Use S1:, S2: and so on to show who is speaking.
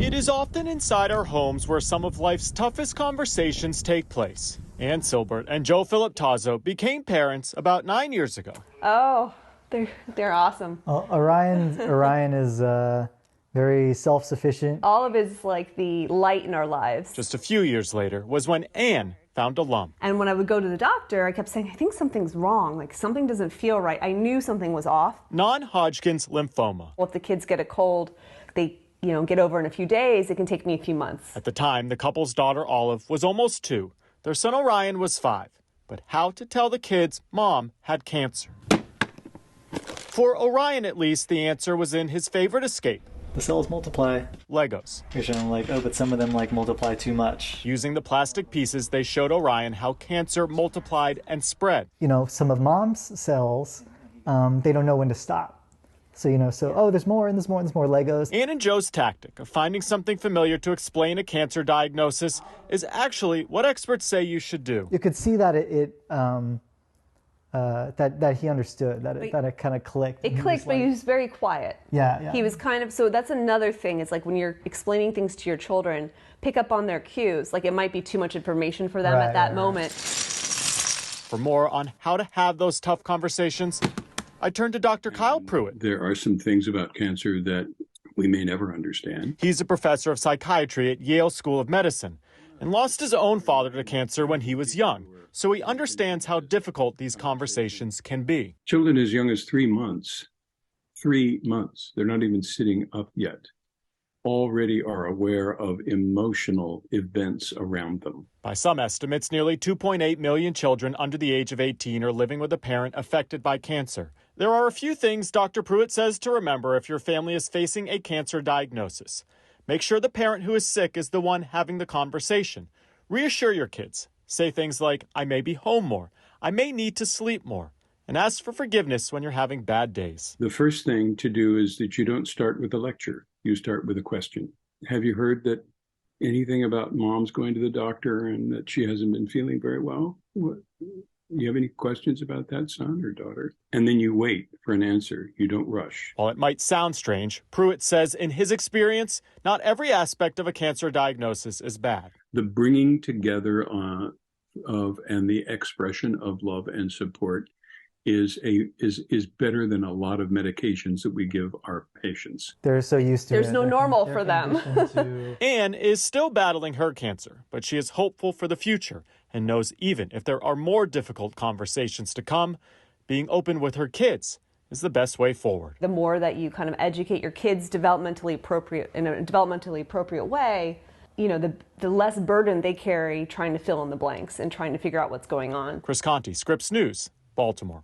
S1: It is often inside our homes where some of life's toughest conversations take place. Ann Silbert and Joe Philip Tazo became parents about 9 years ago.
S2: Oh, they're awesome.
S3: Well, Orion is very self-sufficient.
S2: Olive is like the light in our lives.
S1: Just a few years later was when Ann found a lump.
S2: And when I would go to the doctor, I kept saying, I think something's wrong. Like something doesn't feel right. I knew something was off.
S1: Non-Hodgkin's lymphoma.
S2: Well, if the kids get a cold, they get over in a few days. It can take me a few months.
S1: At the time, the couple's daughter Olive was almost 2. Their son Orion was 5. But how to tell the kids mom had cancer? For Orion, at least, the answer was in his favorite escape.
S3: The cells multiply.
S1: Legos.
S3: You're showing like, oh, but some of them like multiply too much.
S1: Using the plastic pieces, they showed Orion how cancer multiplied and spread.
S3: Some of mom's cells, they don't know when to stop. So, oh, there's more and there's more and there's more Legos.
S1: Ann and Joe's tactic of finding something familiar to explain a cancer diagnosis is actually what experts say you should do.
S3: You could see that that he understood, that it kind of clicked.
S2: It clicked, but he was very quiet.
S3: Yeah.
S2: He was so that's another thing. It's like when you're explaining things to your children, pick up on their cues. Like it might be too much information for them at that moment.
S1: For more on how to have those tough conversations, I turned to Dr. Kyle Pruett.
S4: There are some things about cancer that we may never understand.
S1: He's a professor of psychiatry at Yale School of Medicine and lost his own father to cancer when he was young. So he understands how difficult these conversations can be.
S4: Children as young as 3 months, they're not even sitting up yet, already are aware of emotional events around them.
S1: By some estimates, nearly 2.8 million children under the age of 18 are living with a parent affected by cancer. There are a few things Dr. Pruett says to remember if your family is facing a cancer diagnosis. Make sure the parent who is sick is the one having the conversation. Reassure your kids. Say things like, I may be home more, I may need to sleep more, and ask for forgiveness when you're having bad days.
S4: The first thing to do is that you don't start with a lecture. You start with a question. Have you heard that anything about mom's going to the doctor and that she hasn't been feeling very well? You have any questions about that, son or daughter? And then you wait for an answer. You don't rush.
S1: While it might sound strange, Pruett says in his experience, not every aspect of a cancer diagnosis is bad.
S4: The bringing together of and the expression of love and support is better than a lot of medications that we give our patients.
S3: They're so used to it.
S2: There's no normal for them.
S1: Ann is still battling her cancer, but she is hopeful for the future and knows even if there are more difficult conversations to come, being open with her kids is the best way forward.
S2: The more that you kind of educate your kids in a developmentally appropriate way, the less burden they carry trying to fill in the blanks and trying to figure out what's going on.
S1: Chris Conti, Scripps News, Baltimore.